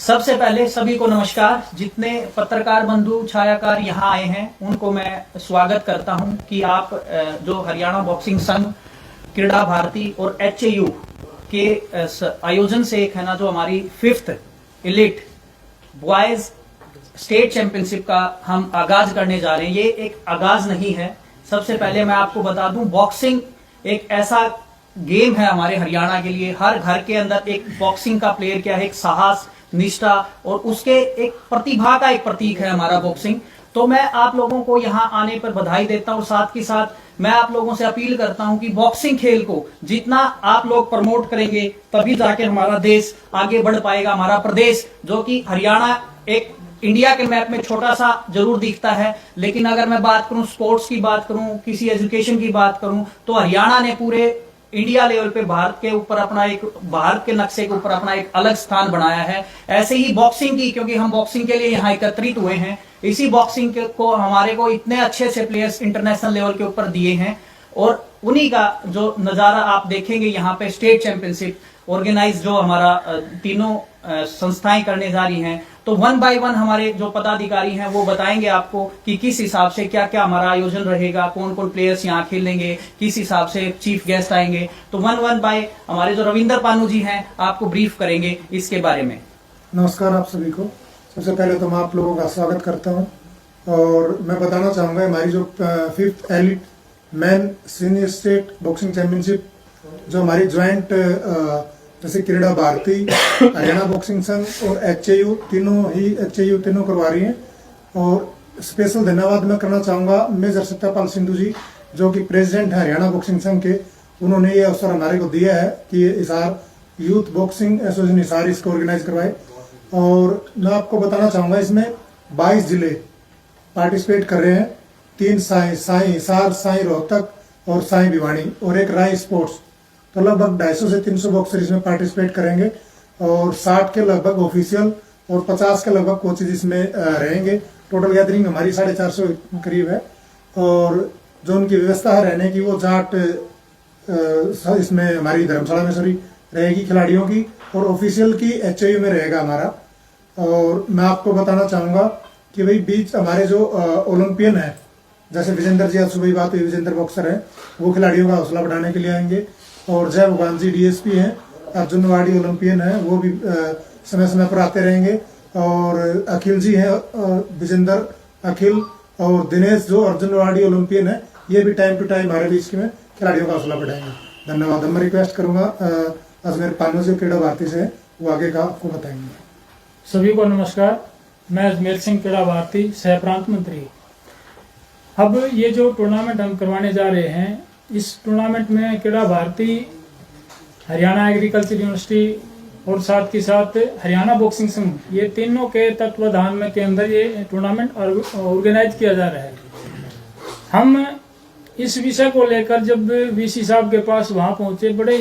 सबसे पहले सभी को नमस्कार। जितने पत्रकार बंधु छायाकार यहाँ आए हैं उनको मैं स्वागत करता हूं कि आप जो हरियाणा बॉक्सिंग संघ, क्रीड़ा भारती और एचएयू के आयोजन से एक है ना, जो हमारी 5th elite boys state championship का हम आगाज करने जा रहे हैं। ये एक आगाज नहीं है। सबसे पहले मैं आपको बता दूं, बॉक्सिंग एक ऐसा गेम है हमारे हरियाणा के लिए। हर घर के अंदर एक बॉक्सिंग का प्लेयर क्या है, एक साहस, निष्ठा और उसके एक प्रतिभा का एक प्रतीक है हमारा बॉक्सिंग। तो मैं आप लोगों को यहाँ आने पर बधाई देता हूँ। साथ ही साथ मैं आप लोगों से अपील करता हूँ कि बॉक्सिंग खेल को जितना आप लोग प्रमोट करेंगे तभी जाके हमारा देश आगे बढ़ पाएगा। हमारा प्रदेश जो कि हरियाणा एक इंडिया के मैप में छोटा सा जरूर दिखता है, लेकिन अगर मैं बात करूं स्पोर्ट्स की बात करूं, किसी एजुकेशन की बात करूं, तो हरियाणा ने पूरे इंडिया लेवल पे भारत के ऊपर अपना एक, भारत के नक्शे के ऊपर अपना एक अलग स्थान बनाया है। ऐसे ही बॉक्सिंग की, क्योंकि हम बॉक्सिंग के लिए यहाँ एकत्रित हुए हैं, इसी बॉक्सिंग को हमारे को इतने अच्छे से प्लेयर्स इंटरनेशनल लेवल के ऊपर दिए हैं और उन्हीं का जो नजारा आप देखेंगे यहाँ पे स्टेट चैंपियनशिप ऑर्गेनाइज जो हमारा तीनों संस्थाएं करने जा रही हैं। तो 1 बाय 1 हमारे जो पदाधिकारी हैं वो बताएंगे आपको कि किस हिसाब से क्या क्या हमारा आयोजन रहेगा, कौन कौन प्लेयर्स यहाँ खेलेंगे, किस हिसाब से चीफ गेस्ट आएंगे। तो 1 बाय हमारे जो रविंदर पानू जी हैं आपको ब्रीफ करेंगे इसके बारे में। नमस्कार आप सभी को। सबसे पहले तो मैं आप लोगों का स्वागत करता हूँ और मैं बताना चाहूँगा हमारी जो 5th elite man senior state boxing championship जो हमारी ज्वाइंट जैसे क्रीड़ा भारती, हरियाणा बॉक्सिंग संघ और एचएयू तीनों करवा रही हैं। और स्पेशल धन्यवाद मैं करना चाहूँगा मेजर सत्यपाल सिंधु जी जो कि प्रेसिडेंट है हरियाणा बॉक्सिंग संघ के। उन्होंने ये अवसर हमारे को दिया है कि Hisar youth boxing association Hisar इसको ऑर्गेनाइज करवाए। और मैं आपको बताना चाहूँगा इसमें 22 जिले पार्टिसिपेट कर रहे हैं। 3 साई हिसार, साई रोहतक और साई भिवानी और एक राय स्पोर्ट्स। तो लगभग 250 से 300 बॉक्सर इसमें पार्टिसिपेट करेंगे और 60 के लगभग ऑफिशियल और 50 के लगभग कोचेज इसमें रहेंगे। टोटल गैदरिंग हमारी 450 करीब है। और जो उनकी व्यवस्था है रहने की, वो जाट इसमें हमारी धर्मशाला में रहेगी खिलाड़ियों की, और ऑफिशियल की एचएयू में रहेगा हमारा। और मैं आपको बताना चाहूँगा कि भाई बीच हमारे जो ओलंपियन है, जैसे विजेंद्र जी, आज सुबह बात हुई, विजेंद्र बॉक्सर है, वो खिलाड़ियों का हौसला बढ़ाने के लिए आएंगे। और जय भगवान जी डीएसपी हैं, अर्जुन वाड़ी ओलंपियन है, वो भी समय समय पर आते रहेंगे। और अखिल जी हैं, विजेंद्र अखिल और दिनेश जो अर्जुन वाड़ी ओलंपियन है, ये भी टाइम टू टाइम हमारे बीच में खिलाड़ियों का हौसला बढ़ाएंगे। धन्यवाद। मैं रिक्वेस्ट करूंगा अजमेर पानू से, क्रीड़ा भारती से, वो आगे का आपको बताएंगे। सभी को नमस्कार। मैं अजमेर सिंह, क्रीड़ा भारती, सह प्रांत मंत्री। अब ये जो टूर्नामेंट हम करवाने जा रहे हैं, इस टूर्नामेंट में क्रीड़ा भारती, हरियाणा एग्रीकल्चर यूनिवर्सिटी और साथ के साथ हरियाणा बॉक्सिंग संघ, ये तीनों के तत्वाधान में के अंदर ये टूर्नामेंट ऑर्गेनाइज किया जा रहा है। हम इस विषय को लेकर जब वीसी साहब के पास वहां पहुंचे, बड़े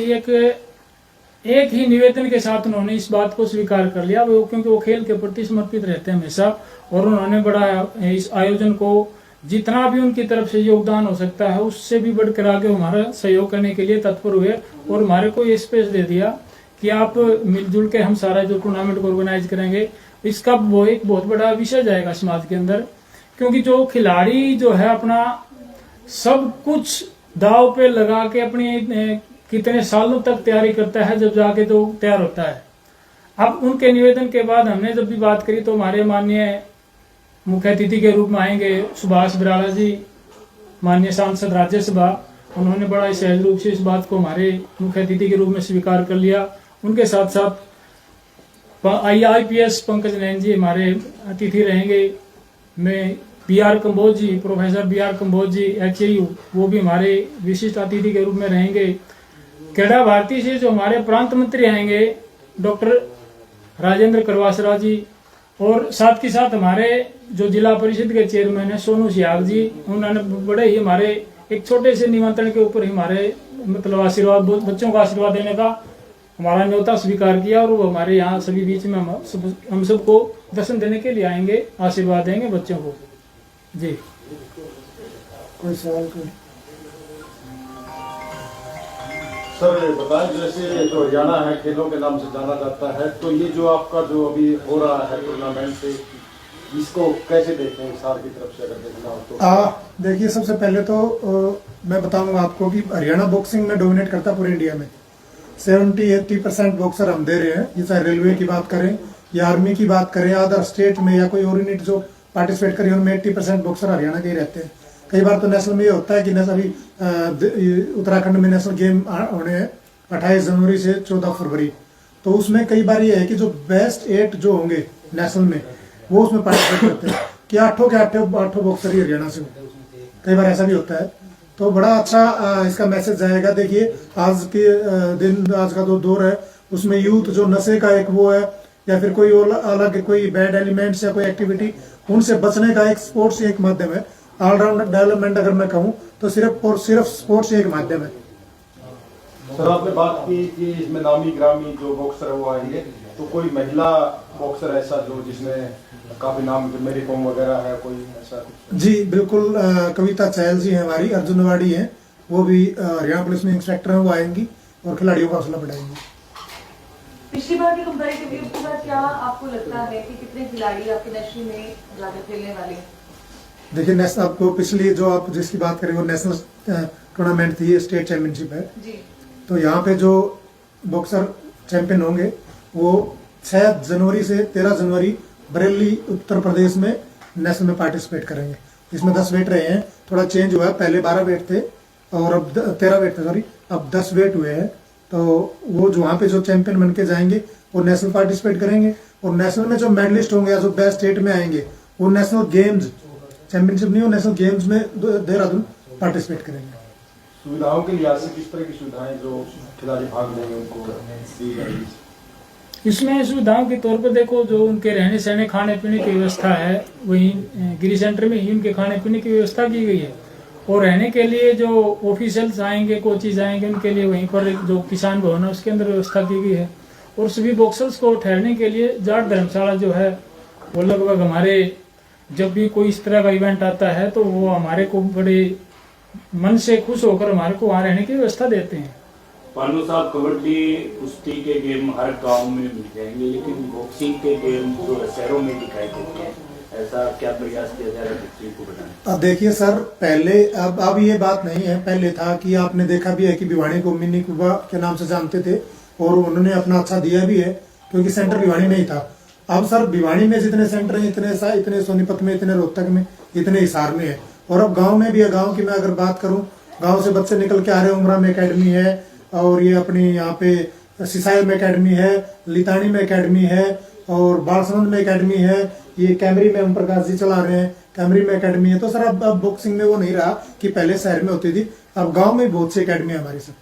एक ही निवेदन के साथ उन्होंने इस बात को स्वीकार कर लिया, वो क्योंकि वो खेल के प्रति समर्पित रहते हैं हमेशा, और उन्होंने बड़ा इस आयोजन को जितना भी उनकी तरफ से योगदान हो सकता है उससे भी बढ़कर आगे हमारा सहयोग करने के लिए तत्पर हुए और हमारे को ये स्पेस दे दिया कि आप मिलजुल के हम सारा जो टूर्नामेंट को ऑर्गेनाइज करेंगे। इसका वो एक बहुत बड़ा विषय जाएगा समाज के अंदर, क्योंकि जो खिलाड़ी जो है अपना सब कुछ दाव पे लगा के अपनी कितने सालों तक तैयारी करता है, जब जाके तो तैयार होता है। अब उनके निवेदन के बाद हमने जब भी बात करी तो हमारे माननीय मुख्य अतिथि के रूप में आएंगे सुभाष बराला जी, माननीय सांसद राज्यसभा। उन्होंने बड़ा सहज रूप से इस बात को हमारे मुख्य अतिथि के रूप में स्वीकार कर लिया। उनके साथ साथ IIPS पंकज नैन जी हमारे अतिथि रहेंगे। मैं BR कंबोज जी, प्रोफेसर BR कंबोज जी एचएयू, वो भी हमारे विशिष्ट अतिथि के रूप में रहेंगे। क्रीड़ा भारती से जो हमारे प्रांत मंत्री आएंगे डॉक्टर राजेंद्र करवासरा जी, और साथ के साथ हमारे जो जिला परिषद के चेयरमैन है सोनू सियाग जी, उन्होंने बड़े ही हमारे एक छोटे से निमंत्रण के ऊपर ही हमारे मतलब आशीर्वाद, बच्चों का आशीर्वाद देने का हमारा न्योता स्वीकार किया, और वो हमारे यहाँ सभी बीच में हम सबको दर्शन देने के लिए आएंगे, आशीर्वाद देंगे बच्चों को जी। कोई सवाल? कोई सर बताएं, जैसे तो हरियाणा है खेलों के नाम से जाना जाता है, तो ये जो आपका जो अभी हो रहा है टूर्नामेंट से, इसको कैसे देखें सार की तरफ से अगर देखना हो तो? देखिए, सबसे पहले तो मैं बताऊंगा आपको कि हरियाणा बॉक्सिंग में डोमिनेट करता है पूरे इंडिया में। 70-80% बॉक्सर हम दे रहे हैं। ये चाहे रेलवे की बात करें या आर्मी की बात करें, अदर स्टेट में या कोई और यूनिट जो पार्टिसिपेट करें, उनमें 80% बॉक्सर हरियाणा के ही रहते हैं। कई बार तो नेशनल में ये होता है कि अभी उत्तराखंड में नेशनल गेम होने हैं 28 जनवरी से 14 फरवरी, तो उसमें कई बार ये है कि जो बेस्ट 8 जो होंगे नेशनल में, वो उसमें पार्टिसिपेट करते हैं कि 8 के 8 बॉक्सर ही हरियाणा से होते हैं। कई बार ऐसा भी होता है, तो बड़ा अच्छा इसका मैसेज जाएगा। देखिए, आज के दिन, आज का जो दौर है, उसमें यूथ जो नशे का एक वो है या फिर कोई अलग कोई बैड एलिमेंट्स या कोई एक्टिविटी, उनसे बचने का एक स्पोर्ट्स एक माध्यम है। ऑलराउंड डेवलपमेंट अगर मैं कहूँ तो सिर्फ और सिर्फ स्पोर्ट्स एक माध्यम है। सर आपने बात की कि इसमें नामी ग्रामी जो बॉक्सर है वो आएंगे, तो कोई महिला बॉक्सर ऐसा जो जिसमें काफी नाम, मेरी कॉम वगैरह है, कोई ऐसा कुछ? जी बिल्कुल, कविता चहल जी है हमारी, अर्जुनवाड़ी है, वो भी हरियाणा पुलिस में इंस्पेक्टर हैं, वो आएंगी और खिलाड़ियों का हौसला बढ़ाएंगी। पिछली बार के कंपैरेटिवली इसके बाद क्या आपको लगता है कि कितने खिलाड़ी आपके नेशनल में जाकर खेलने वाले हैं? देखिए, नेशनल आपको पिछली जो आप जिसकी बात करें वो नेशनल टूर्नामेंट थी, स्टेट चैंपियनशिप है जी। तो यहाँ पे जो बॉक्सर चैंपियन होंगे वो 6 जनवरी से 13 जनवरी बरेली उत्तर प्रदेश में नेशनल में पार्टिसिपेट करेंगे। इसमें 10 वेट रहे हैं, थोड़ा चेंज हुआ है, पहले 12 वेट थे और अब 13 वेट थे, सॉरी, अब 10 वेट हुए हैं। तो वो जो वहाँ पे जो चैंपियन बन के जाएंगे वो नेशनल पार्टिसिपेट करेंगे, और नेशनल में जो मेडलिस्ट होंगे या जो बेस्ट 8 में आएंगे वो नेशनल गेम्स, चैंपियनशिप नहीं हो, नेशनल गेम्स में देहरादून पार्टिसिपेट करेंगे। सुविधाओं के लिहाज से किस तरह की सुविधाएं जो खिलाड़ी भाग लेंगे उनको दी जाएगी? इसमें सुविधाओं के तौर पर देखो, जो उनके रहने सहने खाने पीने की व्यवस्था है, वही गिरी सेंटर में ही उनके खाने पीने की व्यवस्था की गई है। और रहने के लिए जो ऑफिशियल्स आएंगे, कोचेज आएंगे, उनके लिए वहीं पर जो किसान भवन है उसके अंदर व्यवस्था की गई है। और सभी बॉक्सर्स को ठहरने के लिए जाट धर्मशाला जो है वो लगभग हमारे, जब भी कोई इस तरह का इवेंट आता है तो वो हमारे को बड़े मन से खुश होकर हमारे को वहाँ रहने की व्यवस्था देते हैं। पानू साहब, कबड्डी कुश्ती के गेम हर गांव में मिल जाएंगे, लेकिन बॉक्सिंग के गेम जो शहरों में दिखाई देते हैं, ऐसा क्या प्रयास किया जा रहा है बच्चे को बनाने? अब देखिए सर, पहले अब ये बात नहीं है, पहले था कि आपने देखा भी है कि भिवानी को मिनी कुबा के नाम से जानते थे और उन्होंने अपना अच्छा दिया भी है, क्योंकि सेंटर भिवानी में ही था। अब सर भिवानी में जितने सेंटर हैं, इतने सोनीपत में, इतने रोहतक में, इतने हिसार में है, और अब गांव में भी है। गांव की मैं अगर बात करूं, गांव से बच्चे निकल के आ रहे हैं, उमरा में एकेडमी है, और ये अपनी यहाँ पे सिसाइल में एकेडमी है, लितानी में एकेडमी है, और बालसमंद में एकेडमी है, ये कैमरी में ओम प्रकाश जी चला रहे हैं, कैमरी में एकेडमी है। तो सर अब बॉक्सिंग में वो नहीं रहा कि पहले शहर में होती थी, अब गांव में बहुत सी एकेडमी है हमारी। सर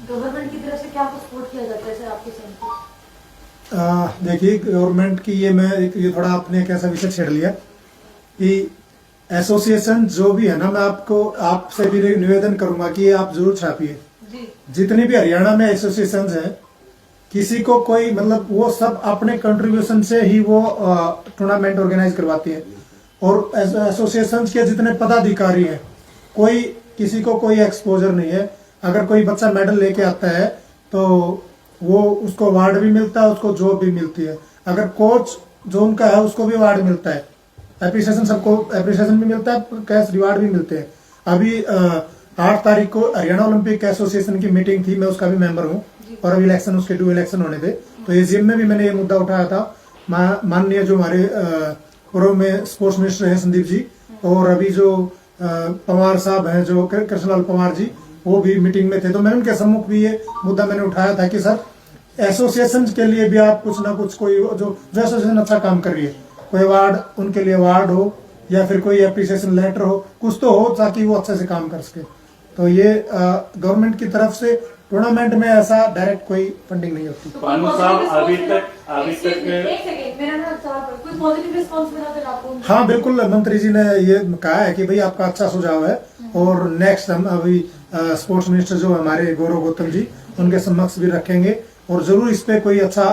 गवर्नमेंट की तरफ से क्या सपोर्ट किया जाता है सर आपके सेंटर? देखिए, गवर्नमेंट की ये थोड़ा आपने एक ऐसा विषय छेड़ लिया कि एसोसिएशन जो भी है ना, मैं आपसे भी निवेदन करूंगा कि ये आप जरूर छापिए। जितनी भी हरियाणा में एसोसिएशंस हैं, किसी को कोई मतलब वो सब अपने कंट्रीब्यूशन से ही वो टूर्नामेंट ऑर्गेनाइज करवाती है, और एसोसिएशंस के जितने पदाधिकारी हैं, किसी को कोई एक्सपोजर नहीं है। अगर कोई बच्चा मेडल लेके आता है तो वो उसको अवार्ड भी मिलता है, उसको जॉब भी मिलती है। अगर कोच जो उनका है उसको भी अवार्ड मिलता है, एप्रिसिएशन, सबको एप्रिसिएशन भी मिलता है, कैश रिवार्ड भी मिलते हैं। अभी 8 तारीख को हरियाणा ओलंपिक एसोसिएशन की मीटिंग थी, मैं उसका भी मेंबर हूँ, और अभी इलेक्शन, उसके 2 इलेक्शन होने थे, तो एजीएम में भी मैंने ये मुद्दा उठाया था। माननीय जो हमारे पूर्व में स्पोर्ट्स मिनिस्टर हैं संदीप जी, और अभी जो पवार साहब हैं, जो कृष्णलाल पवार जी, वो भी मीटिंग में थे, तो मैंने उनके सम्मुख भी ये मुद्दा मैंने उठाया था कि सर एसोसिएशन के लिए भी आप कुछ ना कुछ, कोई जो एसोसिएशन अच्छा काम कर रही है, कोई अवार्ड, उनके लिए अवार्ड हो या फिर कोई एप्रिसिएशन लेटर हो, कुछ तो हो ताकि वो अच्छे से काम कर सके। तो ये गवर्नमेंट की तरफ से टूर्नामेंट में ऐसा डायरेक्ट कोई फंडिंग नहीं होती। पानू साहब, अभी तक एक सेकंड, मेरा ना सवाल, कोई पॉजिटिव रिस्पांस मिला फिर आपको? हाँ बिल्कुल, मंत्री जी ने ये कहा है कि भाई आपका अच्छा सुझाव है, और नेक्स्ट हम अभी स्पोर्ट्स मिनिस्टर जो हमारे गौरव गौतम जी, उनके समक्ष भी रखेंगे, और जरूर इस पे कोई अच्छा,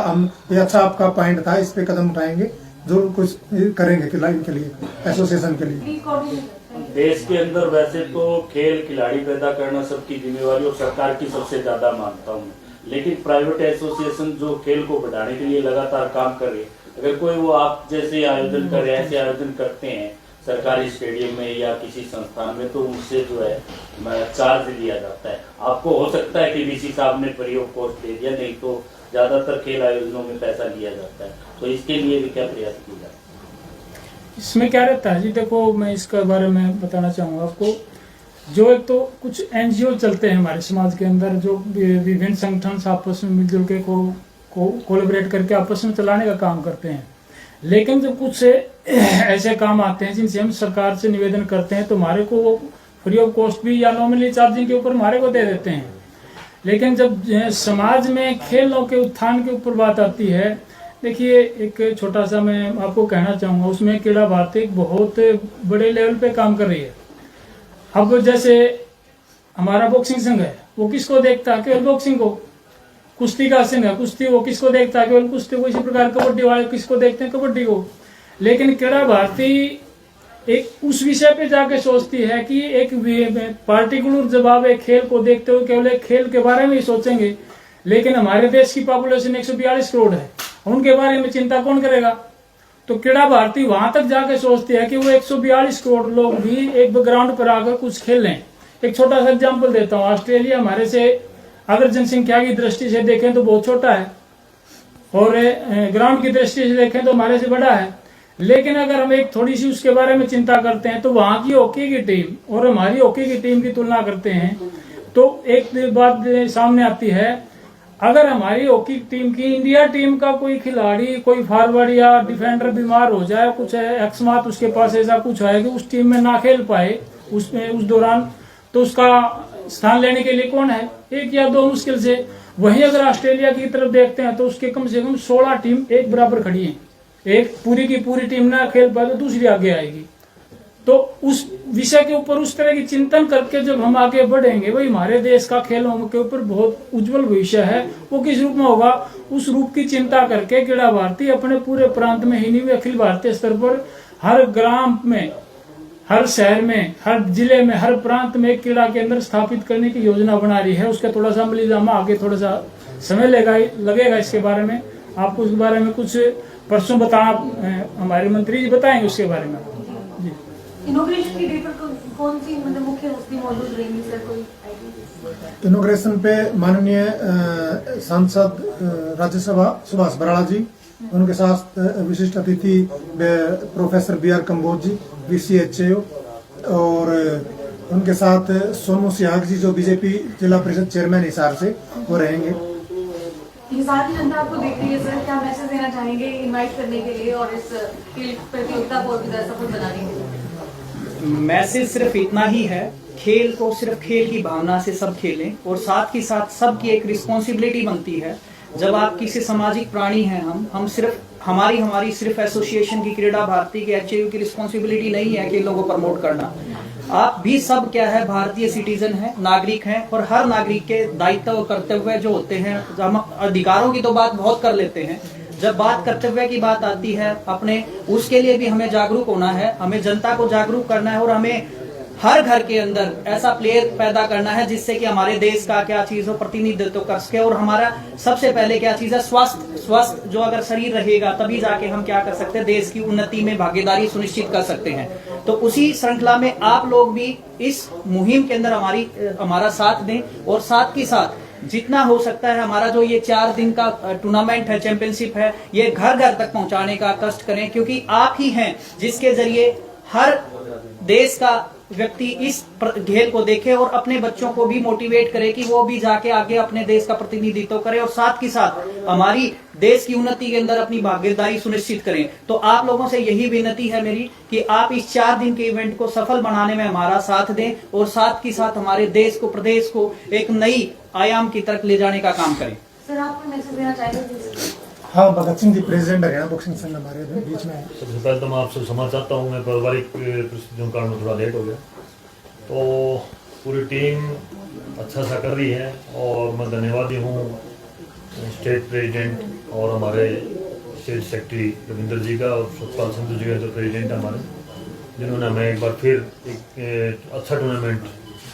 ये अच्छा आपका पॉइंट था, इस पे कदम उठाएंगे, जरूर कुछ करेंगे इनके लिए, एसोसिएशन के लिए। देश के अंदर वैसे तो खेल खिलाड़ी पैदा करना सबकी जिम्मेवारी और सरकार की सबसे ज्यादा मानता हूँ, लेकिन प्राइवेट एसोसिएशन जो खेल को बढ़ाने के लिए लगातार काम कर रही है, अगर कोई वो आप जैसे आयोजन कर रहे हैं, ऐसे आयोजन करते हैं सरकारी स्टेडियम में या किसी संस्थान में, तो उनसे जो है चार्ज लिया जाता है। आपको हो सकता है कि डीसी साहब ने फ्री ऑफ कॉस्ट दे दिया, नहीं तो ज्यादातर खेल आयोजनों में पैसा लिया जाता है, तो इसके लिए भी क्या प्रयास किया जाए? इसमें क्या रहता है जी, देखो मैं इसके बारे में बताना चाहूँगा आपको। जो एक तो कुछ एनजीओ चलते हैं हमारे समाज के अंदर, जो विभिन्न संगठन आपस में मिलजुल के कोलैबोरेट करके आपस में चलाने का काम करते हैं। लेकिन जब कुछ ऐसे काम आते हैं जिनसे हम सरकार से निवेदन करते हैं, तो हमारे को वो फ्री ऑफ कॉस्ट भी या नॉमिनली चार्जिंग के ऊपर हमारे को दे देते हैं। लेकिन जब समाज में खेलों के उत्थान के ऊपर बात आती है, देखिए एक छोटा सा मैं आपको कहना चाहूँगा, उसमें क्रीड़ा भारती एक बहुत बड़े लेवल पे काम कर रही है। अब जैसे हमारा बॉक्सिंग संघ है, वो किसको देखता है? केवल बॉक्सिंग को। कुश्ती का संघ है, कुश्ती, वो किसको देखता है? केवल कुश्ती को। इसी प्रकार कबड्डी वाले किसको देखते हैं? कबड्डी को। लेकिन क्रीड़ा भारती एक उस विषय पे जाके सोचती है कि एक पार्टिकुलर जब आप एक खेल को देखते हो केवल एक खेल के बारे में ही सोचेंगे, लेकिन हमारे देश की पॉपुलेशन 142 करोड़ है, उनके बारे में चिंता कौन करेगा? तो क्रीड़ा भारती वहां तक जाके सोचती है कि वो 142 करोड़ लोग भी एक ग्राउंड पर आकर कुछ खेल लें। एक छोटा सा एग्जाम्पल देता हूँ। ऑस्ट्रेलिया हमारे से अगर जनसंख्या की दृष्टि से देखें तो बहुत छोटा है, और ग्राउंड की दृष्टि से देखें तो हमारे से बड़ा है। लेकिन अगर हम एक थोड़ी सी उसके बारे में चिंता करते हैं, तो वहां की हॉकी की टीम और हमारी हॉकी की टीम की तुलना करते हैं, तो एक बात सामने आती है। अगर हमारी हॉकी टीम की, इंडिया टीम का कोई खिलाड़ी, कोई फॉरवर्ड या डिफेंडर बीमार हो जाए, कुछ अकस्मात उसके पास ऐसा कुछ है कि उस टीम में ना खेल पाए उसमें उस दौरान, तो उसका स्थान लेने के लिए कौन है? एक या दो मुश्किल से। वहीं अगर ऑस्ट्रेलिया की तरफ देखते हैं तो उसके कम से कम 16 टीम एक बराबर खड़ी है। एक पूरी की पूरी टीम ना खेल पाए तो दूसरी आगे आएगी। तो उस विषय के ऊपर उस तरह की चिंतन करके जब हम आगे बढ़ेंगे, भाई हमारे देश का खेलों के ऊपर बहुत उज्जवल भविष्य है, वो किस रूप में होगा, उस रूप की चिंता करके क्रीड़ा भारती अपने पूरे प्रांत में ही नहीं, अखिल भारतीय स्तर पर हर ग्राम में, हर शहर में, हर जिले में, हर प्रांत में एक क्रीड़ा केंद्र स्थापित करने की योजना बना रही है। उसका थोड़ा सा अमलीजामा आगे थोड़ा सा समय लगेगा। इसके बारे में आपको उसके बारे में कुछ परसों बताना, हमारे मंत्री जी बताएंगे उसके बारे में। इनॉग्रेशन की डे पर कौन सी मतलब मुख्य हस्ती मौजूद रहेंगी सर, कोई आइडिया? इनॉग्रेशन पे माननीय सांसद राज्यसभा सुभाष बराड़ा जी, उनके साथ विशिष्ट अतिथि प्रोफेसर BR कम्बोज जी, VCHAO, और उनके साथ सोनू सिहाग जी जो बीजेपी जिला परिषद चेयरमैन हिसार से वो रहेंगे। हिसार की जनता आपको देख रही है सर, क्या मैसेज देना चाहेंगे इनवाइट करने के लिए और इस खेल प्रतियोगिता को सफल बनाने के लिए? मैसेज सिर्फ इतना ही है, खेल को सिर्फ खेल की भावना से सब खेलें, और साथ ही साथ सबकी एक रिस्पॉन्सिबिलिटी बनती है। जब आप किसी सामाजिक प्राणी हैं, हम सिर्फ हमारी सिर्फ एसोसिएशन की, क्रीड़ा भारती के, HAU की रिस्पॉन्सिबिलिटी नहीं है खेलों को प्रमोट करना। आप भी सब क्या है, भारतीय सिटीजन है, नागरिक हैं, और हर नागरिक के दायित्व और कर्तव्य जो होते हैं, हम अधिकारों की तो बात बहुत कर लेते हैं, जब बात कर्तव्य की बात आती है अपने, उसके लिए भी हमें जागरूक होना है, हमें जनता को जागरूक करना है, और हमें हर घर के अंदर ऐसा प्लेयर पैदा करना है जिससे कि हमारे देश का क्या चीज हो प्रतिनिधित्व कर सके। और हमारा सबसे पहले क्या चीज है, स्वस्थ जो अगर शरीर रहेगा तभी जाके हम क्या कर सकते हैं, देश की उन्नति में भागीदारी सुनिश्चित कर सकते हैं। तो उसी श्रृंखला में आप लोग भी इस मुहिम के अंदर हमारा साथ दें, और साथ ही साथ जितना हो सकता है हमारा जो ये 4 दिन का टूर्नामेंट है, चैंपियनशिप है, ये घर घर तक पहुंचाने का कष्ट करें, क्योंकि आप ही हैं जिसके जरिए हर देश का व्यक्ति इस खेल को देखे और अपने बच्चों को भी मोटिवेट करे कि वो भी जाके आगे अपने देश का प्रतिनिधित्व करे, और साथ ही साथ हमारी देश की उन्नति के अंदर अपनी भागीदारी सुनिश्चित करें। तो आप लोगों से यही विनती है मेरी कि आप इस 4 दिन के इवेंट को सफल बनाने में हमारा साथ दें, और साथ ही साथ हमारे देश को, प्रदेश को एक नई आयाम की तरफ ले जाने का काम करें। सर आपको मैसेज देना चाहेंगे? हाँ, भगत सिंह जी प्रेसिडेंट हरियाणा बॉक्सिंग संघ हमारे बीच में है। सबसे पहले तो मैं आपसे क्षमा चाहता हूँ, मैं पारिवारिक परिस्थितियों के कारण थोड़ा लेट हो गया। तो पूरी टीम अच्छा सा कर रही है, और मैं धन्यवादी हूँ स्टेट प्रेसिडेंट और हमारे स्टेट सेक्रेटरी रविंद्र जी का, और सतपाल सिंधु जी का जो प्रेसिडेंट है हमारे, जिन्होंने हमें एक बार फिर एक अच्छा टूर्नामेंट,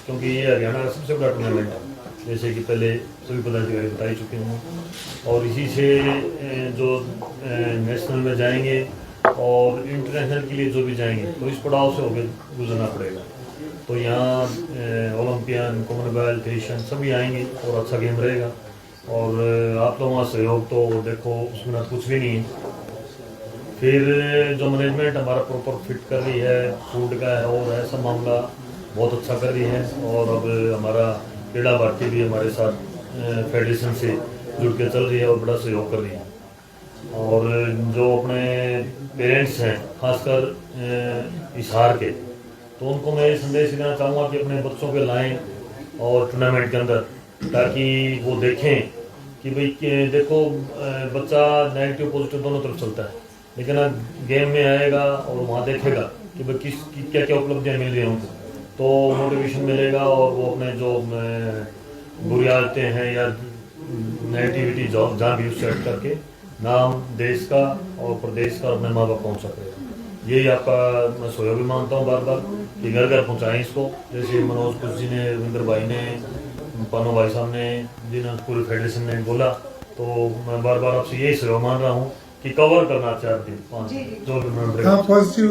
क्योंकि ये हरियाणा का सबसे बड़ा टूर्नामेंट है, जैसे कि पहले सभी पदाधिकारी बता ही चुके हूँ, और इसी से जो नेशनल में जाएंगे और इंटरनेशनल के लिए जो भी जाएंगे तो इस पड़ाव से होकर गुजरना पड़ेगा। तो यहाँ ओलंपियन, कॉमनवेल्थ, एशियन सभी आएंगे और अच्छा गेम रहेगा। और आप लोगों का सहयोग तो देखो उसमें ना कुछ भी नहीं है। फिर जो मैनेजमेंट हमारा प्रॉपर फिट कर रही है, फूड का है और है सब मामला बहुत अच्छा कर रही है। और अब हमारा क्रीड़ा भारती भी हमारे साथ फेडरेशन से जुड़ के चल रही है और बड़ा सहयोग कर रही है। और जो अपने पेरेंट्स हैं खासकर हिसार के, तो उनको मैं ये संदेश देना चाहूँगा कि अपने बच्चों के लाएं और टूर्नामेंट के अंदर, ताकि वो देखें कि भाई देखो बच्चा नेगेटिव पॉजिटिव दोनों तरफ चलता है, लेकिन गेम में आएगा और वहाँ देखेगा कि भाई क्या क्या उपलब्धियाँ मिल रही हैं उनको, तो मोटिवेशन मिलेगा और वो अपने जो बुरी आदतें हैं या नेगेटिविटी जहाँ भी उससे हट करके नाम देश का और प्रदेश का अपने माँ बाप पहुँच सकेगा। यही आपका मैं सहयोग भी मानता हूँ बार बार कि घर घर पहुँचाएँ इसको, जैसे मनोज कुछ जी ने, रविंद्र भाई ने, पानो भाई साहब ने, जिन्हें पूरे फेडरेशन ने बोला, तो मैं बार बार आपसे यही सहयोग मान रहा हूँ कि कवर करना चाहते हैं हाँ, पॉजिटिव